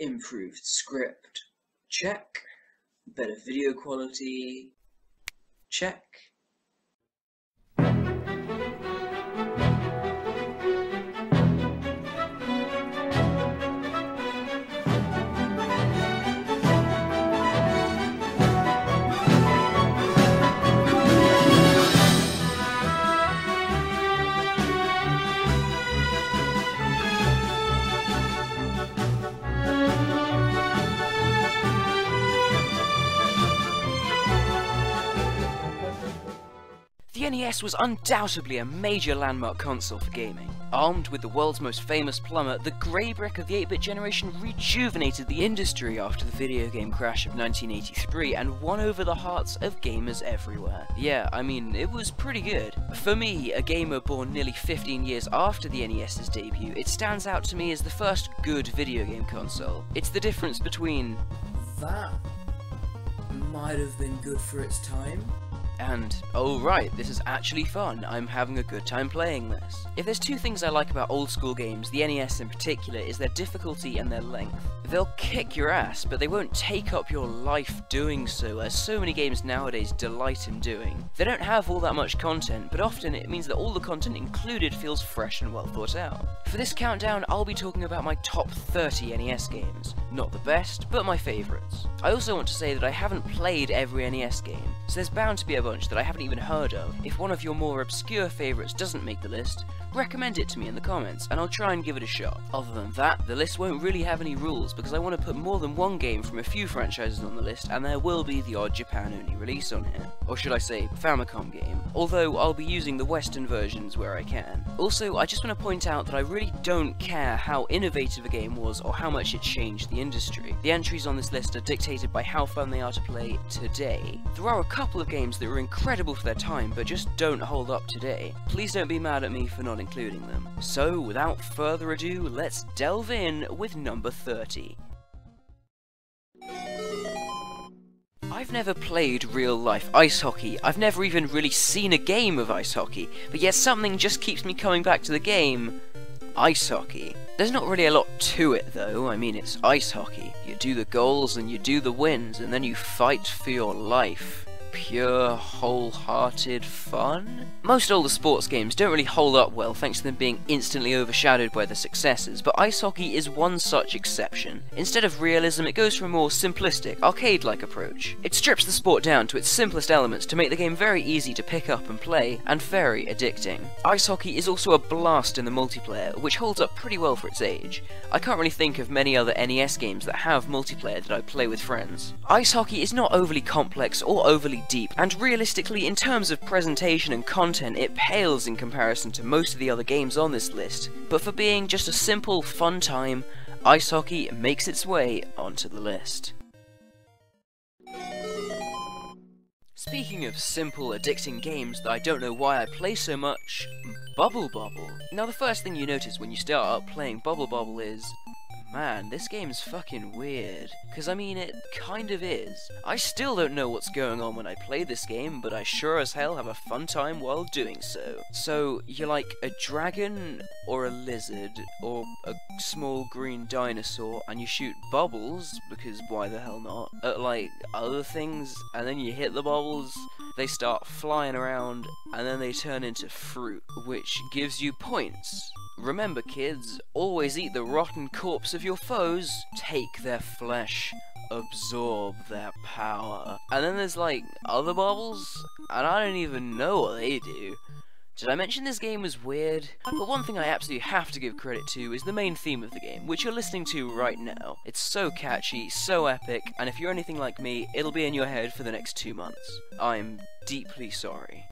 Improved script, check. Better video quality, check. The NES was undoubtedly a major landmark console for gaming. Armed with the world's most famous plumber, the grey brick of the 8-bit generation rejuvenated the industry after the video game crash of 1983 and won over the hearts of gamers everywhere. Yeah, I mean, it was pretty good. For me, a gamer born nearly 15 years after the NES's debut, it stands out to me as the first good video game console. It's the difference between that might have been good for its time, and, oh right, this is actually fun, I'm having a good time playing this. If there's two things I like about old school games, the NES in particular, is their difficulty and their length. They'll kick your ass, but they won't take up your life doing so, as so many games nowadays delight in doing. They don't have all that much content, but often it means that all the content included feels fresh and well thought out. For this countdown, I'll be talking about my top 30 NES games. Not the best, but my favourites. I also want to say that I haven't played every NES game, so there's bound to be a bunch that I haven't even heard of. If one of your more obscure favourites doesn't make the list, recommend it to me in the comments, and I'll try and give it a shot. Other than that, the list won't really have any rules, because I want to put more than one game from a few franchises on the list, and there will be the odd Japan-only release on here. Or should I say, Famicom game, although I'll be using the Western versions where I can. Also, I just want to point out that I really don't care how innovative a game was or how much it changed the industry. The entries on this list are dictated by how fun they are to play today. There are a couple of games that were incredible for their time, but just don't hold up today. Please don't be mad at me for not including them. So, without further ado, let's delve in with number 30. I've never played real-life ice hockey. I've never even really seen a game of ice hockey, but yet something just keeps me coming back to the game. Ice hockey. There's not really a lot to it though, I mean it's ice hockey. You do the goals and you do the wins and then you fight for your life. Pure, wholehearted fun? Most older sports games don't really hold up well thanks to them being instantly overshadowed by their successors, but ice hockey is one such exception. Instead of realism, it goes for a more simplistic, arcade-like approach. It strips the sport down to its simplest elements to make the game very easy to pick up and play, and very addicting. Ice hockey is also a blast in the multiplayer, which holds up pretty well for its age. I can't really think of many other NES games that have multiplayer that I play with friends. Ice hockey is not overly complex or overly deep, and realistically, in terms of presentation and content, it pales in comparison to most of the other games on this list, but for being just a simple, fun time, ice hockey makes its way onto the list. Speaking of simple, addicting games that I don't know why I play so much, Bubble Bobble. Now the first thing you notice when you start playing Bubble Bobble is, man, this game's fucking weird. Cause I mean, it kind of is. I still don't know what's going on when I play this game, but I sure as hell have a fun time while doing so. So, you're like a dragon, or a lizard, or a small green dinosaur, and you shoot bubbles, because why the hell not, at like other things, and then you hit the bubbles, they start flying around, and then they turn into fruit, which gives you points. Remember kids, always eat the rotten corpse of your foes, take their flesh, absorb their power. And then there's like other bubbles, and I don't even know what they do. Did I mention this game was weird? But one thing I absolutely have to give credit to is the main theme of the game, which you're listening to right now. It's so catchy, so epic, and if you're anything like me, it'll be in your head for the next 2 months. I'm deeply sorry.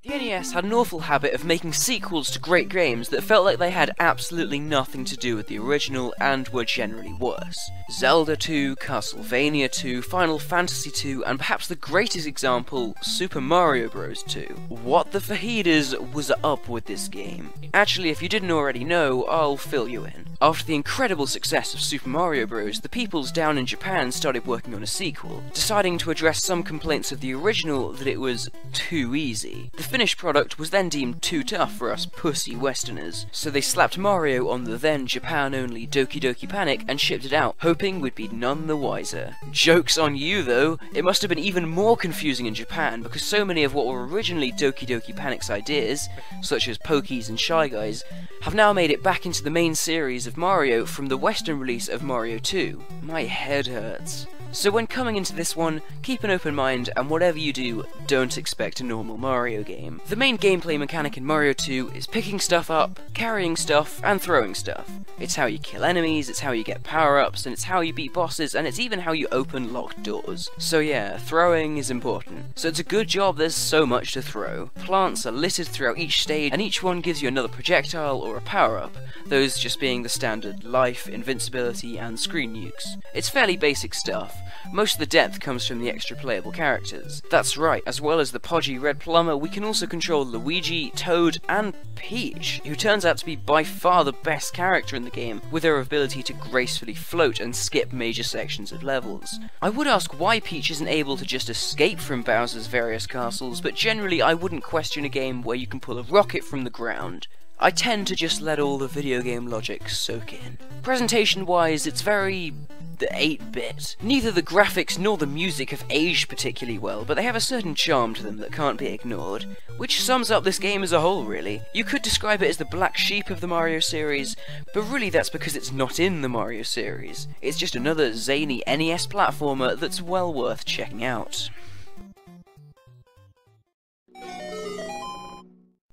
The NES had an awful habit of making sequels to great games that felt like they had absolutely nothing to do with the original and were generally worse. Zelda 2, Castlevania 2, Final Fantasy 2, and perhaps the greatest example, Super Mario Bros. 2. What the fajitas was up with this game? Actually, if you didn't already know, I'll fill you in. After the incredible success of Super Mario Bros., the peoples down in Japan started working on a sequel, deciding to address some complaints of the original that it was too easy. The finished product was then deemed too tough for us pussy Westerners, so they slapped Mario on the then Japan-only Doki Doki Panic and shipped it out, hoping we'd be none the wiser. Joke's on you though, it must have been even more confusing in Japan because so many of what were originally Doki Doki Panic's ideas, such as Pokies and Shy Guys, have now made it back into the main series of Mario from the Western release of Mario 2. My head hurts. So when coming into this one, keep an open mind, and whatever you do, don't expect a normal Mario game. The main gameplay mechanic in Mario 2 is picking stuff up, carrying stuff, and throwing stuff. It's how you kill enemies, it's how you get power-ups, and it's how you beat bosses, and it's even how you open locked doors. So yeah, throwing is important. So it's a good job there's so much to throw. Plants are littered throughout each stage, and each one gives you another projectile or a power-up, those just being the standard life, invincibility, and screen nukes. It's fairly basic stuff. Most of the depth comes from the extra playable characters. That's right, as well as the podgy red plumber, we can also control Luigi, Toad, and Peach, who turns out to be by far the best character in the game, with her ability to gracefully float and skip major sections of levels. I would ask why Peach isn't able to just escape from Bowser's various castles, but generally I wouldn't question a game where you can pull a rocket from the ground. I tend to just let all the video game logic soak in. Presentation-wise, it's very 8-bit. Neither the graphics nor the music have aged particularly well, but they have a certain charm to them that can't be ignored, which sums up this game as a whole, really. You could describe it as the black sheep of the Mario series, but really that's because it's not in the Mario series. It's just another zany NES platformer that's well worth checking out.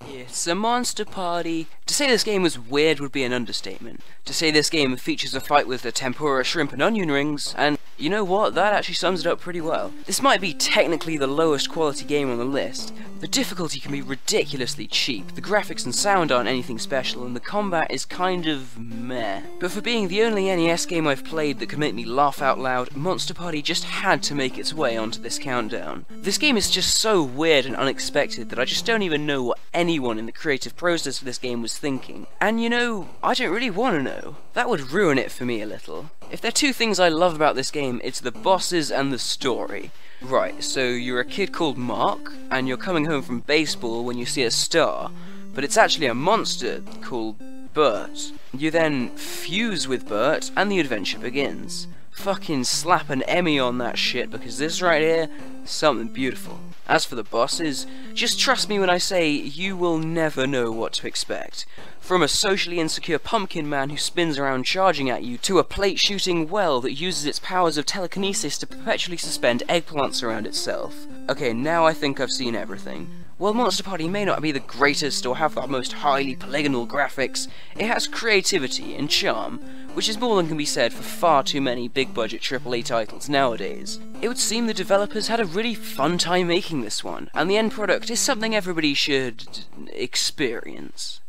It's a monster party. To say this game was weird would be an understatement. To say this game features a fight with the tempura, shrimp and onion rings, and you know what, that actually sums it up pretty well. This might be technically the lowest quality game on the list. The difficulty can be ridiculously cheap, the graphics and sound aren't anything special, and the combat is kind of meh. But for being the only NES game I've played that could make me laugh out loud, Monster Party just had to make its way onto this countdown. This game is just so weird and unexpected that I just don't even know what anyone in the creative process for this game was thinking. And you know, I don't really want to know. That would ruin it for me a little. If there are two things I love about this game, it's the bosses and the story. Right, so you're a kid called Mark, and you're coming home from baseball when you see a star, but it's actually a monster called Bert. You then fuse with Bert, and the adventure begins. Fucking slap an Emmy on that shit, because this right here, something beautiful. As for the bosses, just trust me when I say you will never know what to expect. From a socially insecure pumpkin man who spins around charging at you, to a plate-shooting well that uses its powers of telekinesis to perpetually suspend eggplants around itself. Okay, now I think I've seen everything. While Monster Party may not be the greatest or have the most highly polygonal graphics, it has creativity and charm, which is more than can be said for far too many big-budget AAA titles nowadays. It would seem the developers had a really fun time making this one, and the end product is something everybody should experience.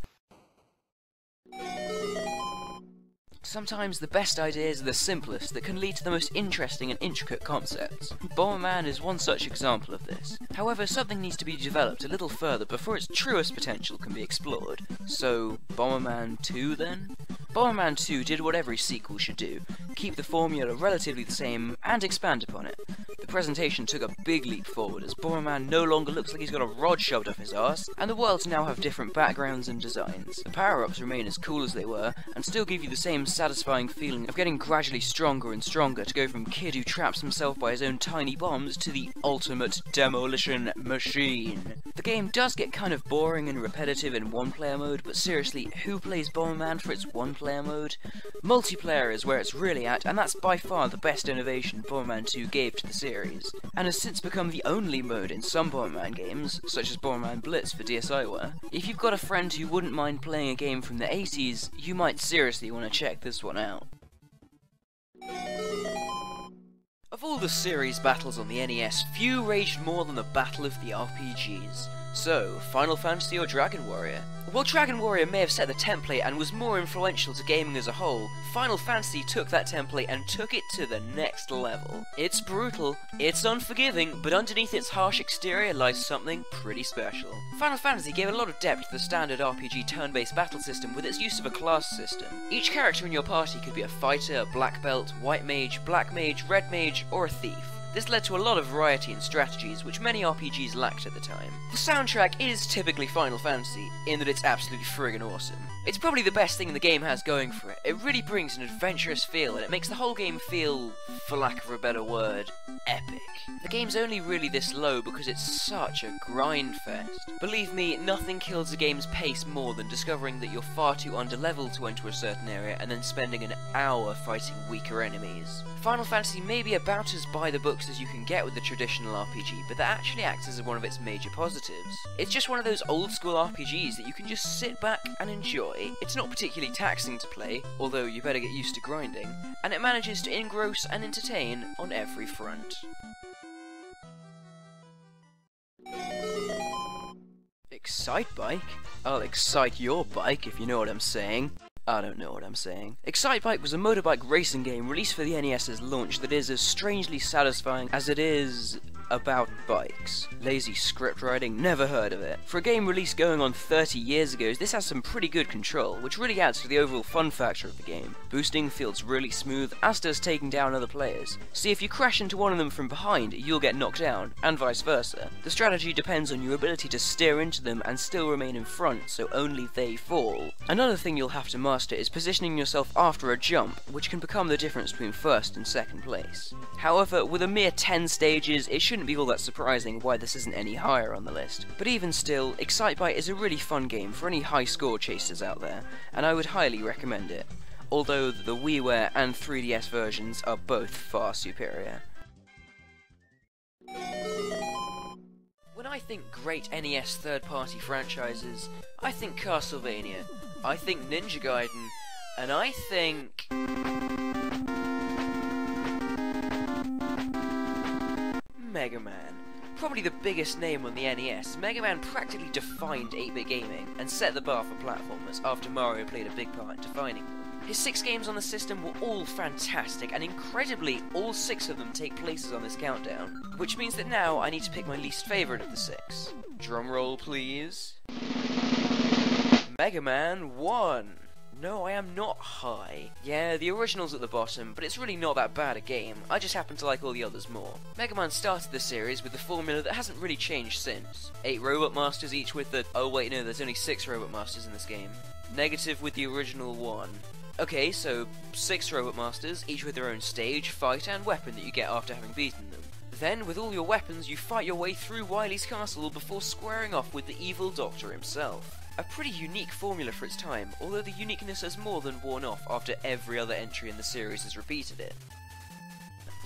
Sometimes the best ideas are the simplest that can lead to the most interesting and intricate concepts. Bomberman is one such example of this. However, something needs to be developed a little further before its truest potential can be explored. So, Bomberman 2 then? Bomberman 2 did what every sequel should do, keep the formula relatively the same, and expand upon it. The presentation took a big leap forward, as Bomberman no longer looks like he's got a rod shoved up his arse, and the worlds now have different backgrounds and designs. The power-ups remain as cool as they were, and still give you the same satisfying feeling of getting gradually stronger and stronger to go from kid who traps himself by his own tiny bombs to the ultimate demolition machine. The game does get kind of boring and repetitive in one-player mode, but seriously, who plays Bomberman for its one-player mode? Multiplayer is where it's really at, and that's by far the best innovation Bomberman 2 gave to the series, and has since become the only mode in some Bomberman games, such as Bomberman Blitz for DSiWare. If you've got a friend who wouldn't mind playing a game from the 80s, you might seriously want to check this one out. Of all the series battles on the NES, few raged more than the Battle of the RPGs. So, Final Fantasy or Dragon Warrior? While Dragon Warrior may have set the template and was more influential to gaming as a whole, Final Fantasy took that template and took it to the next level. It's brutal, it's unforgiving, but underneath its harsh exterior lies something pretty special. Final Fantasy gave a lot of depth to the standard RPG turn-based battle system with its use of a class system. Each character in your party could be a fighter, a black belt, white mage, black mage, red mage, or a thief. This led to a lot of variety in strategies, which many RPGs lacked at the time. The soundtrack is typically Final Fantasy, in that it's absolutely friggin' awesome. It's probably the best thing the game has going for it. It really brings an adventurous feel, and it makes the whole game feel, for lack of a better word, epic. The game's only really this low because it's such a grind fest. Believe me, nothing kills a game's pace more than discovering that you're far too underleveled to enter a certain area and then spending an hour fighting weaker enemies. Final Fantasy may be about as by the books as you can get with the traditional RPG, but that actually acts as one of its major positives. It's just one of those old school RPGs that you can just sit back and enjoy. It's not particularly taxing to play, although you better get used to grinding, and it manages to engross and entertain on every front. Excite Bike? I'll excite your bike if you know what I'm saying. I don't know what I'm saying. Excite Bike was a motorbike racing game released for the NES's launch that is as strangely satisfying as it is about bikes. Lazy script writing, never heard of it. For a game released going on 30 years ago, this has some pretty good control, which really adds to the overall fun factor of the game. Boosting feels really smooth, as does taking down other players. See, if you crash into one of them from behind, you'll get knocked down, and vice versa. The strategy depends on your ability to steer into them and still remain in front, so only they fall. Another thing you'll have to master is positioning yourself after a jump, which can become the difference between first and second place. However, with a mere 10 stages, it shouldn't be all that surprising why this isn't any higher on the list. But even still, Excitebike is a really fun game for any high score chasers out there, and I would highly recommend it, although the WiiWare and 3DS versions are both far superior. When I think great NES third-party franchises, I think Castlevania, I think Ninja Gaiden, and I think... Mega Man. Probably the biggest name on the NES, Mega Man practically defined 8-bit gaming, and set the bar for platformers after Mario played a big part in defining them. His 6 games on the system were all fantastic, and incredibly, all 6 of them take places on this countdown, which means that now I need to pick my least favourite of the 6. Drumroll please. Mega Man 1. No, I am not high. Yeah, the original's at the bottom, but it's really not that bad a game. I just happen to like all the others more. Mega Man started the series with the formula that hasn't really changed since. 8 Robot Masters, each with the... Oh wait, no, there's only 6 Robot Masters in this game. Negative with the original 1. Okay, so 6 Robot Masters, each with their own stage, fight, and weapon that you get after having beaten them. Then, with all your weapons, you fight your way through Wily's castle before squaring off with the evil Doctor himself. A pretty unique formula for its time, although the uniqueness has more than worn off after every other entry in the series has repeated it.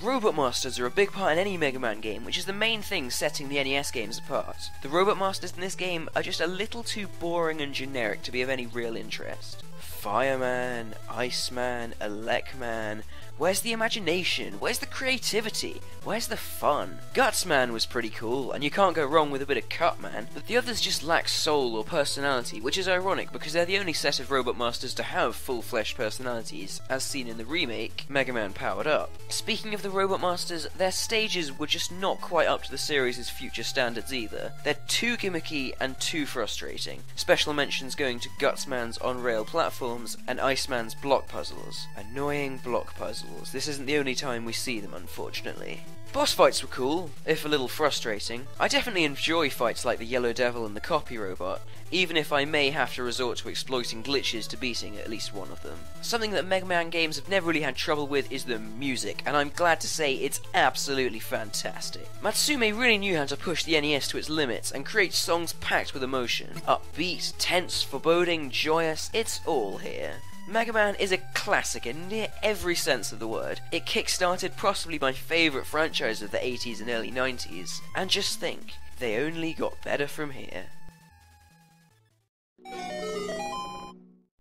Robot Masters are a big part in any Mega Man game, which is the main thing setting the NES games apart. The Robot Masters in this game are just a little too boring and generic to be of any real interest. Fireman, Iceman, Elecman... Where's the imagination? Where's the creativity? Where's the fun? Gutsman was pretty cool, and you can't go wrong with a bit of Cutman, but the others just lack soul or personality, which is ironic because they're the only set of Robot Masters to have full-fleshed personalities, as seen in the remake, Mega Man Powered Up. Speaking of the Robot Masters, their stages were just not quite up to the series' future standards either. They're too gimmicky and too frustrating. Special mentions going to Gutsman's on-rail platforms and Iceman's block puzzles. Annoying block puzzles. This isn't the only time we see them, unfortunately. Boss fights were cool, if a little frustrating. I definitely enjoy fights like the Yellow Devil and the Copy Robot, even if I may have to resort to exploiting glitches to beating at least one of them. Something that Mega Man games have never really had trouble with is the music, and I'm glad to say it's absolutely fantastic. Matsume really knew how to push the NES to its limits and create songs packed with emotion. Upbeat, tense, foreboding, joyous, it's all here. Mega Man is a classic in near every sense of the word. It kick-started possibly my favourite franchise of the 80s and early 90s. And just think, they only got better from here.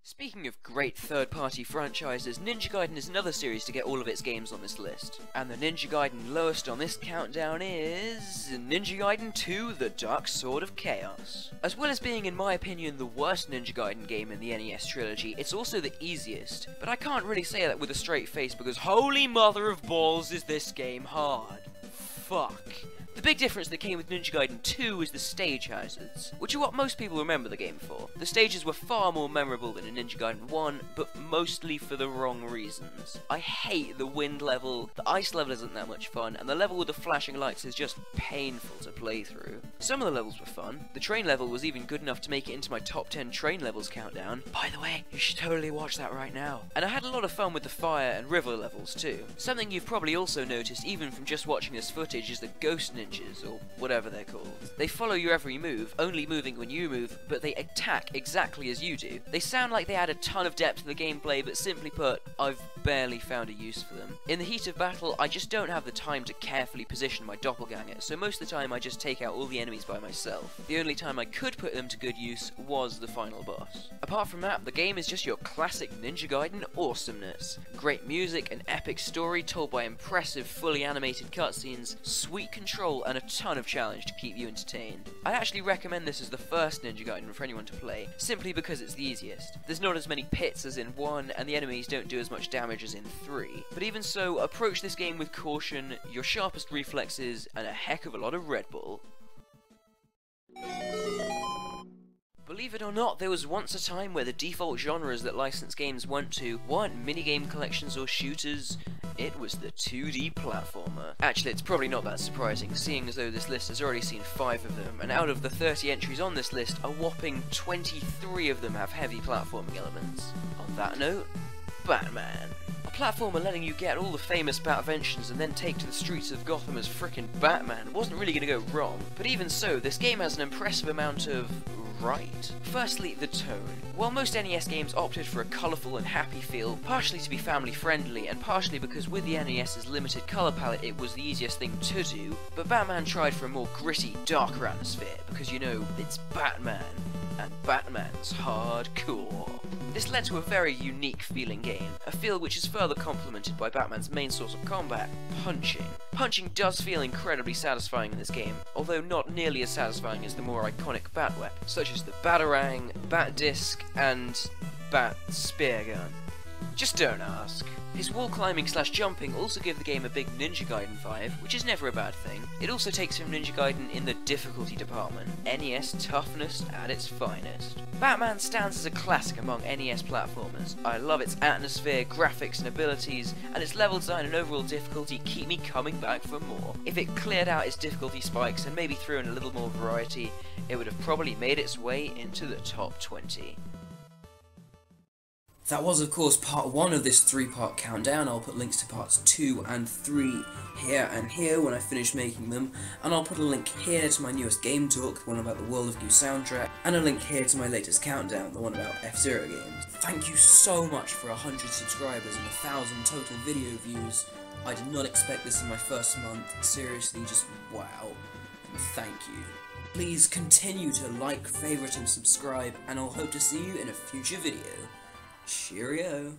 Speaking of great third-party franchises, Ninja Gaiden is another series to get all of its games on this list. And the Ninja Gaiden lowest on this countdown is... Ninja Gaiden 2: The Dark Sword of Chaos. As well as being, in my opinion, the worst Ninja Gaiden game in the NES trilogy, it's also the easiest. But I can't really say that with a straight face because holy mother of balls is this game hard. Fuck. The big difference that came with Ninja Gaiden 2 is the stage hazards, which are what most people remember the game for. The stages were far more memorable than in Ninja Gaiden 1, but mostly for the wrong reasons. I hate the wind level, the ice level isn't that much fun, and the level with the flashing lights is just painful to play through. Some of the levels were fun. The train level was even good enough to make it into my top 10 train levels countdown. By the way, you should totally watch that right now. And I had a lot of fun with the fire and river levels too. Something you've probably also noticed even from just watching this footage is the ghost ninjas, or whatever they're called. They follow your every move, only moving when you move, but they attack exactly as you do. They sound like they add a ton of depth to the gameplay, but simply put, I've barely found a use for them. In the heat of battle, I just don't have the time to carefully position my doppelganger, so most of the time I just take out all the enemies by myself. The only time I could put them to good use was the final boss. Apart from that, the game is just your classic Ninja Gaiden awesomeness. Great music, an epic story told by impressive, fully animated cutscenes, sweet control, and a ton of challenge to keep you entertained. I'd actually recommend this as the first Ninja Gaiden for anyone to play, simply because it's the easiest. There's not as many pits as in 1, and the enemies don't do as much damage as in 3. But even so, approach this game with caution, your sharpest reflexes, and a heck of a lot of Red Bull. Believe it or not, there was once a time where the default genres that licensed games went to weren't minigame collections or shooters, it was the 2D platformer. Actually, it's probably not that surprising, seeing as though this list has already seen 5 of them, and out of the 30 entries on this list, a whopping 23 of them have heavy platforming elements. On that note, Batman. A platformer letting you get all the famous Batventions and then take to the streets of Gotham as frickin' Batman wasn't really gonna go wrong, but even so, this game has an impressive amount of right. Firstly, the tone. While most NES games opted for a colourful and happy feel, partially to be family friendly, and partially because with the NES's limited colour palette it was the easiest thing to do, but Batman tried for a more gritty, darker atmosphere, because you know, it's Batman, and Batman's hardcore. This led to a very unique feeling game, a feel which is further complemented by Batman's main source of combat, punching. Punching does feel incredibly satisfying in this game, although not nearly as satisfying as the more iconic Batwep, such as the Batarang, Bat Disc, and Bat Spear Gun. Just don't ask. His wall climbing / jumping also give the game a big Ninja Gaiden vibe, which is never a bad thing. It also takes from Ninja Gaiden in the difficulty department, NES toughness at its finest. Batman stands as a classic among NES platformers. I love its atmosphere, graphics and abilities, and its level design and overall difficulty keep me coming back for more. If it cleared out its difficulty spikes and maybe threw in a little more variety, it would have probably made its way into the top 20. That was, of course, part 1 of this 3-part countdown. I'll put links to parts 2 and 3 here and here when I finish making them, and I'll put a link here to my newest game talk, the one about the World of New soundtrack, and a link here to my latest countdown, the one about F-Zero games. Thank you so much for 100 subscribers and 1,000 total video views. I did not expect this in my first month. Seriously, just wow. And thank you. Please continue to like, favourite and subscribe, and I'll hope to see you in a future video. Cheerio.